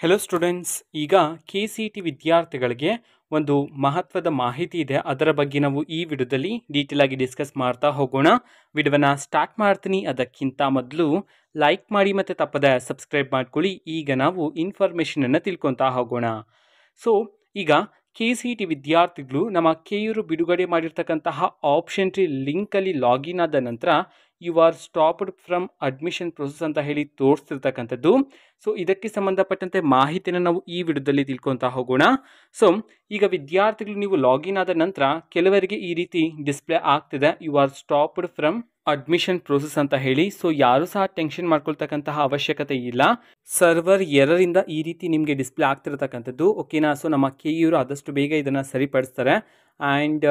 Hello students, ಈಗ KCET ವಿದ್ಯಾರ್ಥಿಗಳಿಗೆ ಒಂದು ಮಹತ್ವದ ಮಾಹಿತಿ ಇದೆ. ಅದರ ಬಗ್ಗೆ ನಾವು ಈ ವಿಡಿಯೋದಲ್ಲಿ ಡೀಟೇಲ್ ಆಗಿ ಡಿಸ್ಕಸ್ ಮಾಡ್ತಾ ಹೋಗೋಣ. ವಿಡಿಯೋನ ಸ್ಟಾರ್ಟ್ ಮಾಡ್ತೀನಿ. ಅದಕ್ಕಿಂತ ಮೊದಲು ಲೈಕ್ ಮಾಡಿ ಮತ್ತು ತಪ್ಪದೆ ಸಬ್ಸ್ಕ್ರೈಬ್ ಮಾಡ್ಕೊಳ್ಳಿ. ಈಗ ನಾವು ಇನ್ಫಾರ್ಮೇಷನನ್ನು ತಿಳ್ಕೊತಾ ಹೋಗೋಣ. ಸೊ ಈಗ KCET ವಿದ್ಯಾರ್ಥಿಗಳು ನಮ್ಮ ಕೆಯೂರು ಬಿಡುಗಡೆ ಮಾಡಿರ್ತಕ್ಕಂತಹ ಆಪ್ಷನ್ ಟ್ರೀ ಲಿಂಕಲ್ಲಿ ಲಾಗಿನ್ ಆದ ನಂತರ you are stopped from admission process ಅಂತ ಹೇಳಿ ತೋರಿಸ್ತಿರ್ತಕ್ಕಂಥದ್ದು. ಸೊ ಇದಕ್ಕೆ ಸಂಬಂಧಪಟ್ಟಂತೆ ಮಾಹಿತಿಯನ್ನು ನಾವು ಈ ವಿಡಿಯೋದಲ್ಲಿ ತಿಳ್ಕೊತಾ ಹೋಗೋಣ. ಸೊ ಈಗ ವಿದ್ಯಾರ್ಥಿಗಳು ನೀವು ಲಾಗಿನ್ ಆದ ನಂತರ ಕೆಲವರಿಗೆ ಈ ರೀತಿ ಡಿಸ್ಪ್ಲೇ ಆಗ್ತಿದೆ, you are stopped from admission process ಅಂತ ಹೇಳಿ. ಸೊ ಯಾರು ಸಹ ಟೆನ್ಷನ್ ಮಾಡ್ಕೊಳ್ತಕ್ಕಂತಹ ಅವಶ್ಯಕತೆ ಇಲ್ಲ. ಸರ್ವರ್ ಎರರಿಂದ ಈ ರೀತಿ ನಿಮಗೆ ಡಿಸ್ಪ್ಲೇ ಆಗ್ತಿರತಕ್ಕಂಥದ್ದು, ಓಕೆನಾ. ಸೊ ನಮ್ಮ ಕೆಯೂರು ಆದಷ್ಟು ಬೇಗ ಇದನ್ನು ಸರಿಪಡಿಸ್ತಾರೆ. ಆ್ಯಂಡ್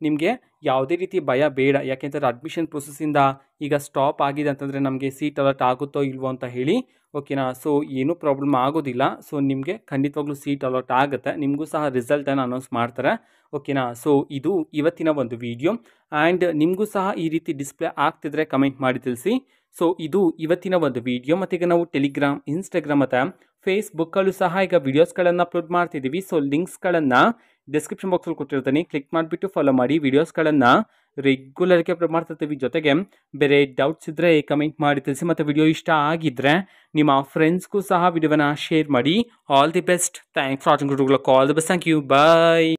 ನಿಮಗೆ ಯಾವುದೇ ರೀತಿ ಭಯ ಬೇಡ, ಯಾಕೆಂದರೆ ಅಡ್ಮಿಷನ್ ಪ್ರೊಸೆಸ್ಸಿಂದ ಈಗ ಸ್ಟಾಪ್ ಆಗಿದೆ ಅಂತಂದರೆ ನಮಗೆ ಸೀಟ್ ಅಲರ್ಟ್ ಆಗುತ್ತೋ ಇಲ್ವೋ ಅಂತ ಹೇಳಿ, ಓಕೆನಾ. ಸೊ ಏನೂ ಪ್ರಾಬ್ಲಮ್ ಆಗೋದಿಲ್ಲ. ಸೊ ನಿಮಗೆ ಖಂಡಿತವಾಗ್ಲೂ ಸೀಟ್ ಅಲರ್ಟ್ ಆಗುತ್ತೆ, ನಿಮಗೂ ಸಹ ರಿಸಲ್ಟನ್ನು ಅನೌನ್ಸ್ ಮಾಡ್ತಾರೆ, ಓಕೆನಾ. ಸೊ ಇದು ಇವತ್ತಿನ ಒಂದು ವಿಡಿಯೋ. ಆ್ಯಂಡ್ ನಿಮಗೂ ಸಹ ಈ ರೀತಿ ಡಿಸ್ಪ್ಲೇ ಆಗ್ತಿದ್ರೆ ಕಮೆಂಟ್ ಮಾಡಿ ತಿಳಿಸಿ. ಸೊ ಇದು ಇವತ್ತಿನ ಒಂದು ವಿಡಿಯೋ. ಮತ್ತು ಈಗ ನಾವು ಟೆಲಿಗ್ರಾಮ್, ಇನ್ಸ್ಟಾಗ್ರಾಮ್ ಮತ್ತು ಫೇಸ್ಬುಕ್ಕಲ್ಲೂ ಸಹ ಈಗ ವಿಡಿಯೋಸ್ಗಳನ್ನು ಅಪ್ಲೋಡ್ ಮಾಡ್ತಿದ್ದೀವಿ. ಸೊ ಲಿಂಕ್ಸ್ಗಳನ್ನು ಡಿಸ್ಕ್ರಿಪ್ಷನ್ ಬಾಕ್ಸಲ್ಲಿ ಕೊಟ್ಟಿರ್ತೀನಿ, ಕ್ಲಿಕ್ ಮಾಡಿಬಿಟ್ಟು ಫಾಲೋ ಮಾಡಿ. ವಿಡಿಯೋಸ್ಗಳನ್ನು ರೆಗ್ಯುಲರ್ಗೆ ಅಪ್ಲೋಡ್ ಮಾಡ್ತಿರ್ತೀವಿ. ಜೊತೆಗೆ ಬೇರೆ ಡೌಟ್ಸ್ ಇದ್ದರೆ ಕಮೆಂಟ್ ಮಾಡಿ ತಿಳಿಸಿ. ಮತ್ತು ವಿಡಿಯೋ ಇಷ್ಟ ಆಗಿದ್ದರೆ ನಿಮ್ಮ ಫ್ರೆಂಡ್ಸ್ಗೂ ಸಹ ವಿಡಿಯೋವನ್ನು ಶೇರ್ ಮಾಡಿ. All the best. Thanks for watching. All the best. Thank you. Bye.